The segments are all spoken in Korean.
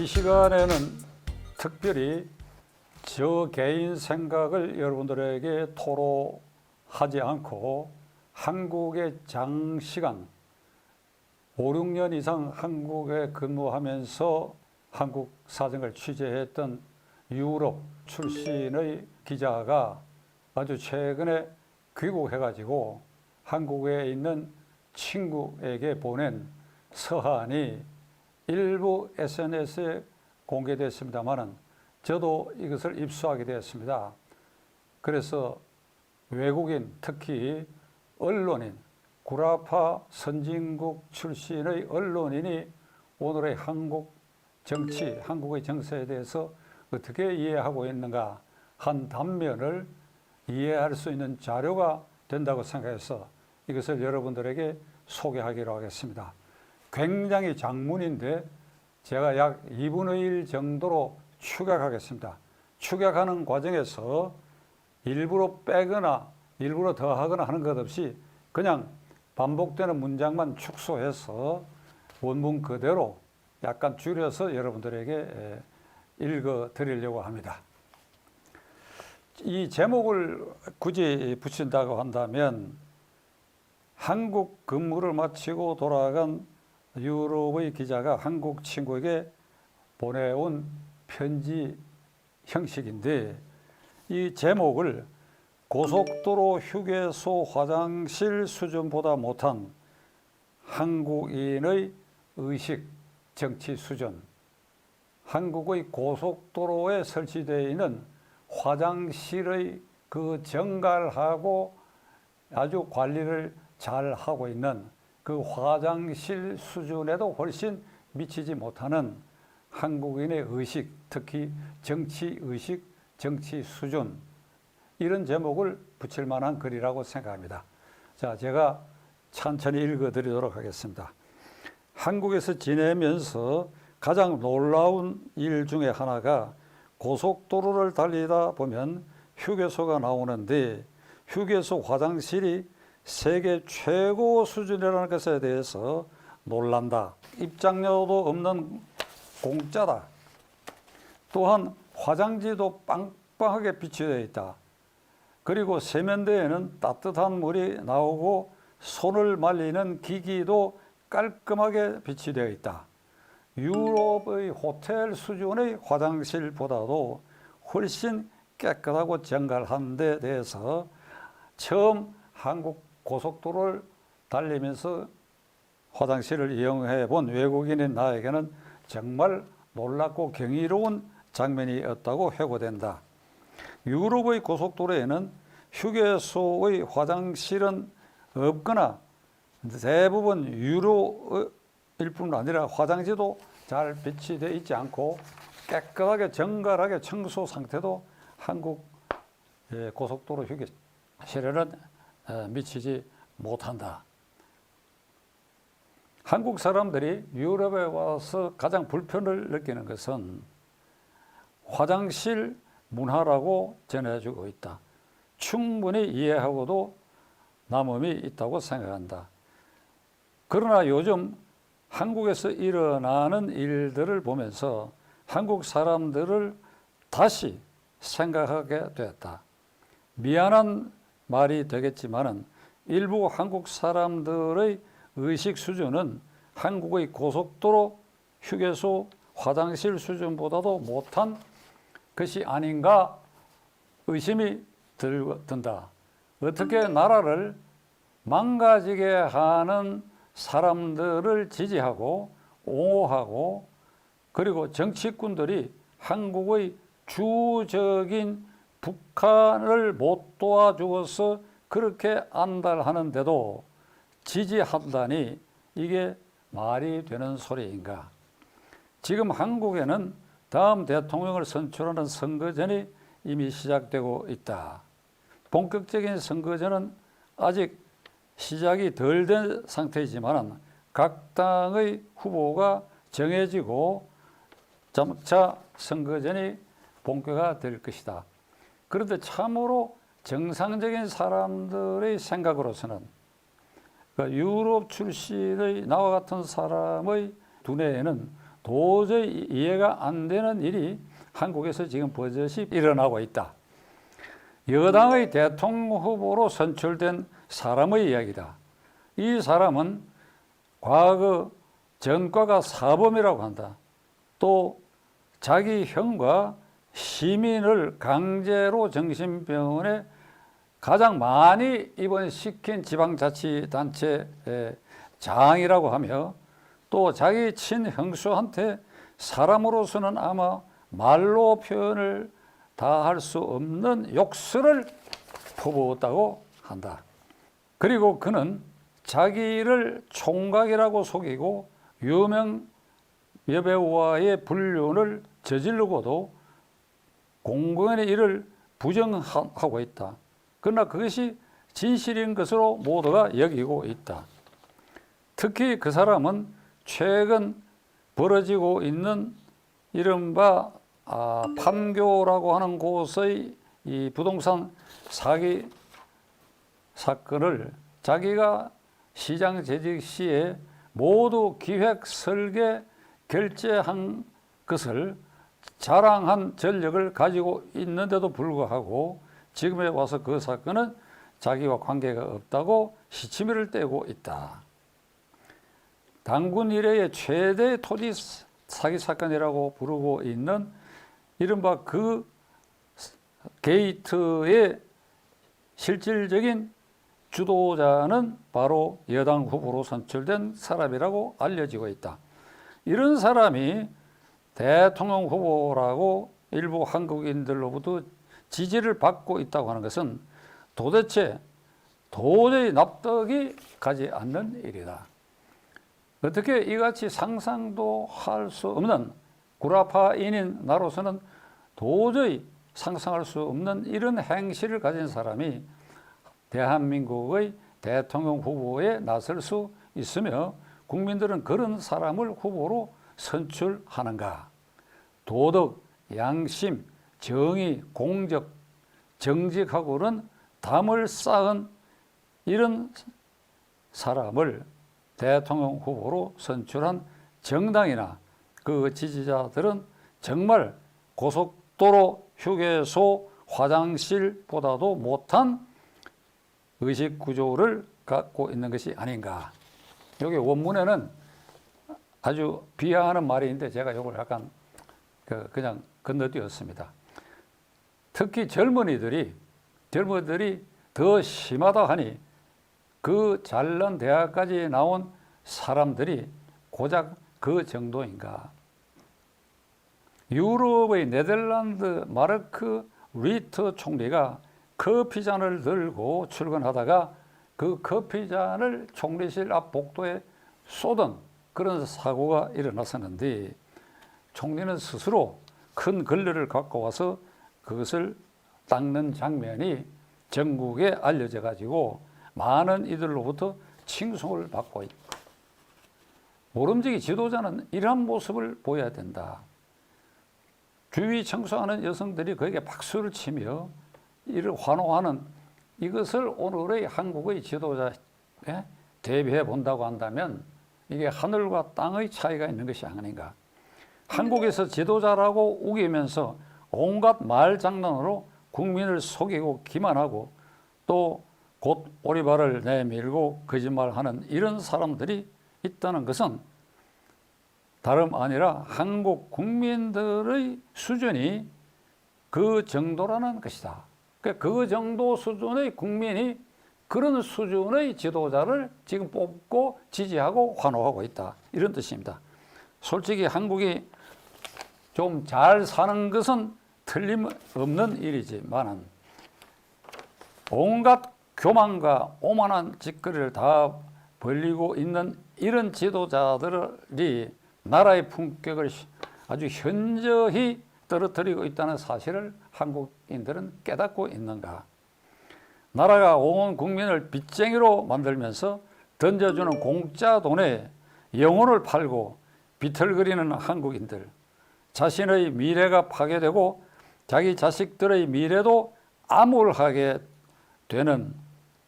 이 시간에는 특별히 저 개인 생각을 여러분들에게 토로하지 않고 한국에 장시간 5, 6년 이상 한국에 근무하면서 한국 사정을 취재했던 유럽 출신의 기자가 아주 최근에 귀국해가지고 한국에 있는 친구에게 보낸 서한이 일부 SNS에 공개됐습니다만은 저도 이것을 입수하게 되었습니다. 그래서 외국인, 특히 언론인, 구라파 선진국 출신의 언론인이 오늘의 한국 정치, 한국의 정세에 대해서 어떻게 이해하고 있는가 한 단면을 이해할 수 있는 자료가 된다고 생각해서 이것을 여러분들에게 소개하기로 하겠습니다. 굉장히 장문인데 제가 약 2분의 1 정도로 축약하겠습니다. 축약하는 과정에서 일부러 빼거나 일부러 더하거나 하는 것 없이 그냥 반복되는 문장만 축소해서 원문 그대로 약간 줄여서 여러분들에게 읽어 드리려고 합니다. 이 제목을 굳이 붙인다고 한다면 한국 근무를 마치고 돌아간 유럽의 기자가 한국 친구에게 보내온 편지 형식인데 이 제목을 고속도로 휴게소 화장실 수준보다 못한 한국인의 의식 정치 수준, 한국의 고속도로에 설치되어 있는 화장실의 그 정갈하고 아주 관리를 잘 하고 있는 그 화장실 수준에도 훨씬 미치지 못하는 한국인의 의식, 특히 정치 의식, 정치 수준, 이런 제목을 붙일 만한 글이라고 생각합니다. 자, 제가 천천히 읽어드리도록 하겠습니다. 한국에서 지내면서 가장 놀라운 일 중에 하나가 고속도로를 달리다 보면 휴게소가 나오는데 휴게소 화장실이 세계 최고 수준이라는 것에 대해서 놀란다. 입장료도 없는 공짜다. 또한 화장지도 빵빵하게 비치되어 있다. 그리고 세면대에는 따뜻한 물이 나오고 손을 말리는 기기도 깔끔하게 비치되어 있다. 유럽의 호텔 수준의 화장실보다도 훨씬 깨끗하고 정갈한 데 대해서 처음 한국 고속도로를 달리면서 화장실을 이용해 본 외국인인 나에게는 정말 놀랍고 경이로운 장면이었다고 회고된다. 유럽의 고속도로에는 휴게소의 화장실은 없거나 대부분 유로일 뿐 아니라 화장지도 잘 배치되어 있지 않고 깨끗하게 정갈하게 청소 상태도 한국 고속도로 휴게실에는 미치지 못한다. 한국 사람들이 유럽에 와서 가장 불편을 느끼는 것은 화장실 문화라고 전해주고 있다. 충분히 이해하고도 남음이 있다고 생각한다. 그러나 요즘 한국에서 일어나는 일들을 보면서 한국 사람들을 다시 생각하게 되었다. 미안한 말이 되겠지만은 일부 한국 사람들의 의식 수준은 한국의 고속도로, 휴게소, 화장실 수준보다도 못한 것이 아닌가 의심이 든다. 어떻게 나라를 망가지게 하는 사람들을 지지하고 옹호하고 그리고 정치꾼들이 한국의 주적인 북한을 못 도와주어서 그렇게 안달하는데도 지지한다니 이게 말이 되는 소리인가? 지금 한국에는 다음 대통령을 선출하는 선거전이 이미 시작되고 있다. 본격적인 선거전은 아직 시작이 덜 된 상태이지만 각 당의 후보가 정해지고 점차 선거전이 본격화될 것이다. 그런데 참으로 정상적인 사람들의 생각으로서는 유럽 출신의 나와 같은 사람의 두뇌에는 도저히 이해가 안 되는 일이 한국에서 지금 버젓이 일어나고 있다. 여당의 대통령 후보로 선출된 사람의 이야기다. 이 사람은 과거 전과가 사범이라고 한다. 또 자기 형과 시민을 강제로 정신병원에 가장 많이 입원시킨 지방자치단체 장이라고 하며 또 자기 친형수한테 사람으로서는 아마 말로 표현을 다 할 수 없는 욕설을 퍼부었다고 한다. 그리고 그는 자기를 총각이라고 속이고 유명 여배우와의 불륜을 저지르고도 공공연히 이를 부정하고 있다. 그러나 그것이 진실인 것으로 모두가 여기고 있다. 특히 그 사람은 최근 벌어지고 있는 이른바 판교라고 하는 곳의 이 부동산 사기 사건을 자기가 시장 재직 시에 모두 기획 설계 결재한 것을 자랑한 전력을 가지고 있는데도 불구하고 지금에 와서 그 사건은 자기와 관계가 없다고 시치미를 떼고 있다. 당군 이래의 최대 토지 사기 사건이라고 부르고 있는 이른바 그 게이트의 실질적인 주도자는 바로 여당 후보로 선출된 사람이라고 알려지고 있다. 이런 사람이 대통령 후보라고 일부 한국인들로부터 지지를 받고 있다고 하는 것은 도저히 납득이 가지 않는 일이다. 어떻게 이같이 상상도 할 수 없는 구라파인인 나로서는 도저히 상상할 수 없는 이런 행실을 가진 사람이 대한민국의 대통령 후보에 나설 수 있으며 국민들은 그런 사람을 후보로 선출하는가? 도덕, 양심, 정의, 공적, 정직하고는 담을 쌓은 이런 사람을 대통령 후보로 선출한 정당이나 그 지지자들은 정말 고속도로 휴게소 화장실보다도 못한 의식 구조를 갖고 있는 것이 아닌가. 여기 원문에는 아주 비하하는 말인데 제가 이걸 약간 그냥 건너뛰었습니다. 특히 젊은이들이 더 심하다 하니 그 잘난 대학까지 나온 사람들이 고작 그 정도인가. 유럽의 네덜란드 마르크 리트 총리가 커피잔을 들고 출근하다가 그 커피잔을 총리실 앞 복도에 쏟은 그런 사고가 일어났었는데 총리는 스스로 큰 걸레를 갖고 와서 그것을 닦는 장면이 전국에 알려져 가지고 많은 이들로부터 칭송을 받고 있다. 모름지기 지도자는 이러한 모습을 보여야 된다. 주위 청소하는 여성들이 거기에 박수를 치며 이를 환호하는 이것을 오늘의 한국의 지도자에 대비해 본다고 한다면 이게 하늘과 땅의 차이가 있는 것이 아닌가. 한국에서 지도자라고 우기면서 온갖 말장난으로 국민을 속이고 기만하고 또 곧 오리발을 내밀고 거짓말하는 이런 사람들이 있다는 것은 다름 아니라 한국 국민들의 수준이 그 정도라는 것이다. 그 정도 수준의 국민이 그런 수준의 지도자를 지금 뽑고 지지하고 환호하고 있다. 이런 뜻입니다. 솔직히 한국이 좀 잘 사는 것은 틀림없는 일이지만 온갖 교만과 오만한 짓거리를 다 벌리고 있는 이런 지도자들이 나라의 품격을 아주 현저히 떨어뜨리고 있다는 사실을 한국인들은 깨닫고 있는가? 나라가 온 국민을 빚쟁이로 만들면서 던져주는 공짜 돈에 영혼을 팔고 비틀거리는 한국인들, 자신의 미래가 파괴되고 자기 자식들의 미래도 암울하게 되는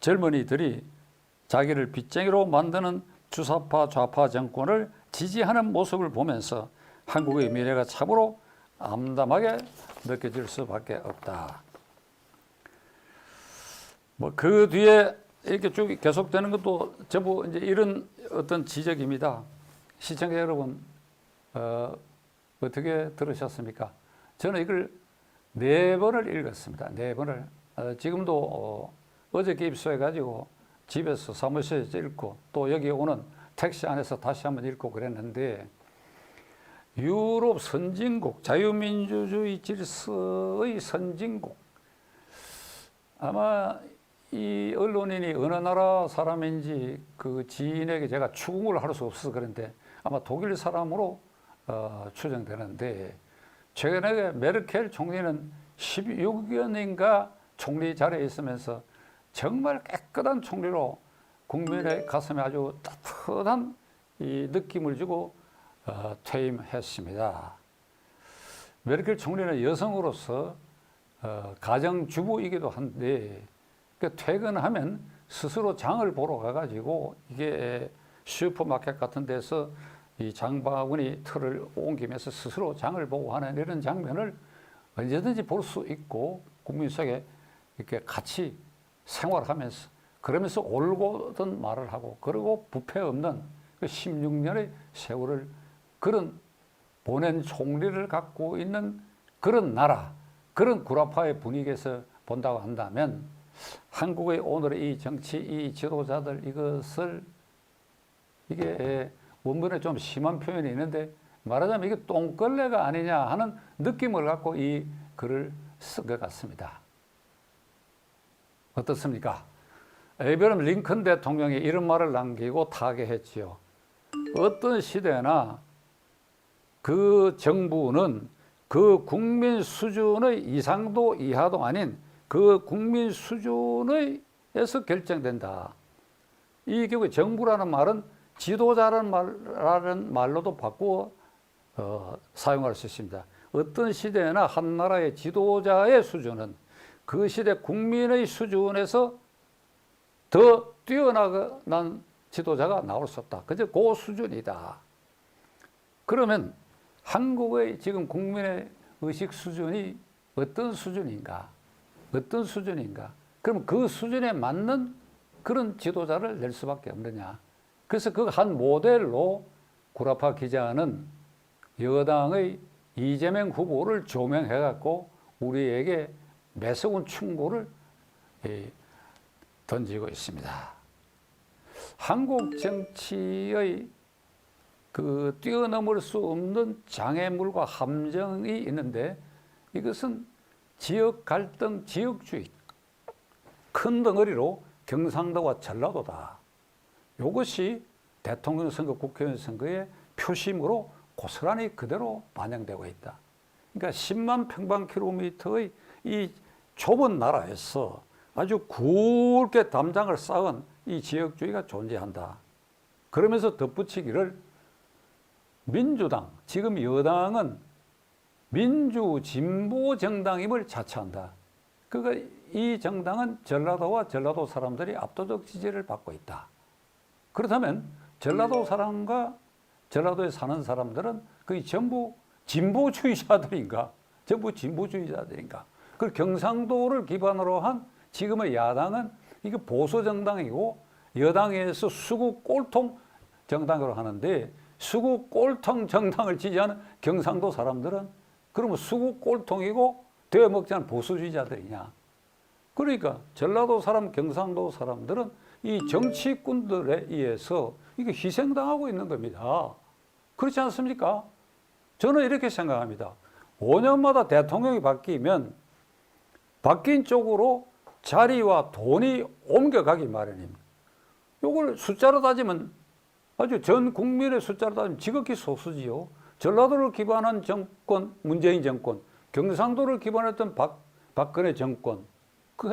젊은이들이 자기를 빚쟁이로 만드는 주사파 좌파 정권을 지지하는 모습을 보면서 한국의 미래가 참으로 암담하게 느껴질 수밖에 없다. 뭐 그 뒤에 이렇게 쭉 계속되는 것도 전부 이제 이런 어떤 지적입니다. 시청자 여러분, 어떻게 들으셨습니까? 저는 이걸 4번을 읽었습니다. 4번을. 지금도 어저께 입수해가지고 집에서 사무실에서 읽고 또 여기 오는 택시 안에서 다시 한번 읽고 그랬는데, 유럽 선진국, 자유민주주의 질서의 선진국. 아마 이 언론인이 어느 나라 사람인지 그 지인에게 제가 추궁을 할 수 없어서 그런데 아마 독일 사람으로 추정되는데, 최근에 메르켈 총리는 16년인가 총리 자리에 있으면서 정말 깨끗한 총리로 국민의 가슴에 아주 따뜻한 이 느낌을 주고 퇴임했습니다. 메르켈 총리는 여성으로서 가정주부이기도 한데, 퇴근하면 스스로 장을 보러 가가지고 이게 슈퍼마켓 같은 데서 이 장바구니 틀을 옮기면서 스스로 장을 보고 하는 이런 장면을 언제든지 볼 수 있고, 국민 속에 이렇게 같이 생활하면서 그러면서 올곧은 말을 하고, 그리고 부패 없는 그 16년의 세월을 그런 보낸 총리를 갖고 있는 그런 나라, 그런 구라파의 분위기에서 본다고 한다면, 한국의 오늘의 이 정치, 이 지도자들 이것을, 이게 원문에 좀 심한 표현이 있는데 말하자면 이게 똥걸레가 아니냐 하는 느낌을 갖고 이 글을 쓴 것 같습니다. 어떻습니까? 에이브러함 링컨 대통령이 이런 말을 남기고 타계했지요. 어떤 시대나 그 정부는 그 국민 수준의 이상도 이하도 아닌 그 국민 수준에서 결정된다. 이 경우에 정부라는 말은 지도자라는 말로도 바꾸어 사용할 수 있습니다. 어떤 시대나 한 나라의 지도자의 수준은 그 시대 국민의 수준에서 더 뛰어난 지도자가 나올 수 없다. 그저 그 수준이다. 그러면 한국의 지금 국민의 의식 수준이 어떤 수준인가? 어떤 수준인가? 그럼 그 수준에 맞는 그런 지도자를 낼 수밖에 없느냐? 그래서 그 한 모델로 구라파 기자는 여당의 이재명 후보를 조명해갖고 우리에게 매서운 충고를 던지고 있습니다. 한국 정치의 그 뛰어넘을 수 없는 장애물과 함정이 있는데, 이것은 지역 갈등, 지역주의, 큰 덩어리로 경상도와 전라도다. 이것이 대통령 선거, 국회의원 선거의 표심으로 고스란히 그대로 반영되고 있다. 그러니까 10만 평방킬로미터의 이 좁은 나라에서 아주 굵게 담장을 쌓은 이 지역주의가 존재한다. 그러면서 덧붙이기를 민주당, 지금 여당은 민주 진보 정당임을 자처한다. 그러니까 이 정당은 전라도와 전라도 사람들이 압도적 지지를 받고 있다. 그렇다면 전라도 사람과 전라도에 사는 사람들은 거의 전부 진보주의자들인가? 전부 진보주의자들인가? 그 경상도를 기반으로 한 지금의 야당은 이게 보수 정당이고, 여당에서 수구 꼴통 정당으로 하는데, 수구 꼴통 정당을 지지하는 경상도 사람들은 그러면 수구 꼴통이고 되어먹지 않은 보수주의자들이냐? 그러니까 전라도 사람, 경상도 사람들은 이 정치꾼들에 의해서 이게 희생당하고 있는 겁니다. 그렇지 않습니까? 저는 이렇게 생각합니다. 5년마다 대통령이 바뀌면 바뀐 쪽으로 자리와 돈이 옮겨가기 마련입니다. 이걸 숫자로 따지면 아주 전 국민의 숫자로 따지면 지극히 소수지요. 전라도를 기반한 정권, 문재인 정권, 경상도를 기반했던 박근혜 정권,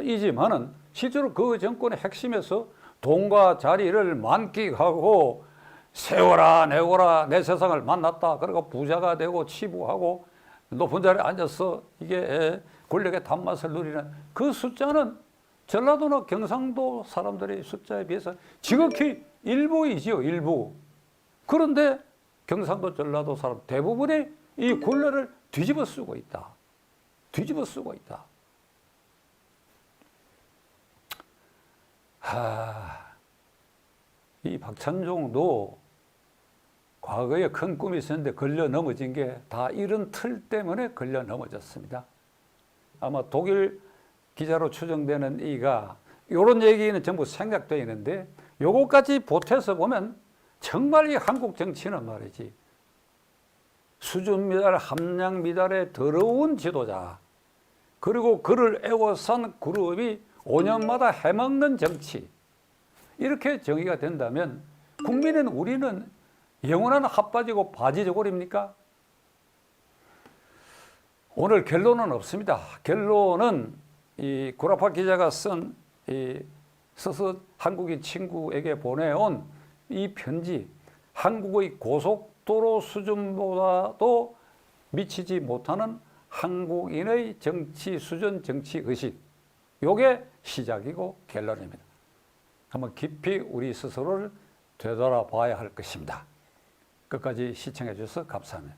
이지만은 실제로 그 정권의 핵심에서 돈과 자리를 만끽하고 세워라 내워라 내 세상을 만났다. 그리고 부자가 되고 치부하고 높은 자리에 앉아서 이게 권력의 단맛을 누리는 그 숫자는 전라도나 경상도 사람들의 숫자에 비해서 지극히 일부이지요. 일부. 그런데 경상도 전라도 사람 대부분이 이 굴레를 뒤집어 쓰고 있다. 뒤집어 쓰고 있다. 이 박찬종도 과거에 큰 꿈이 있었는데 걸려 넘어진 게 다 이런 틀 때문에 걸려 넘어졌습니다. 아마 독일 기자로 추정되는 이가 이런 얘기는 전부 생략되어 있는데 요것까지 보태서 보면 정말 이 한국 정치는 말이지 수준 미달, 함량 미달의 더러운 지도자, 그리고 그를 애워싼 그룹이 5년마다 해먹는 정치, 이렇게 정의가 된다면 국민은 우리는 영원한 핫바지고 바지저골입니까? 오늘 결론은 없습니다. 결론은 이 구라파 기자가 쓴 이 서서 한국인 친구에게 보내온 이 편지, 한국의 고속도로 수준보다도 미치지 못하는 한국인의 정치 수준, 정치 의식, 요게 시작이고 결론입니다. 한번 깊이 우리 스스로를 되돌아봐야 할 것입니다. 끝까지 시청해 주셔서 감사합니다.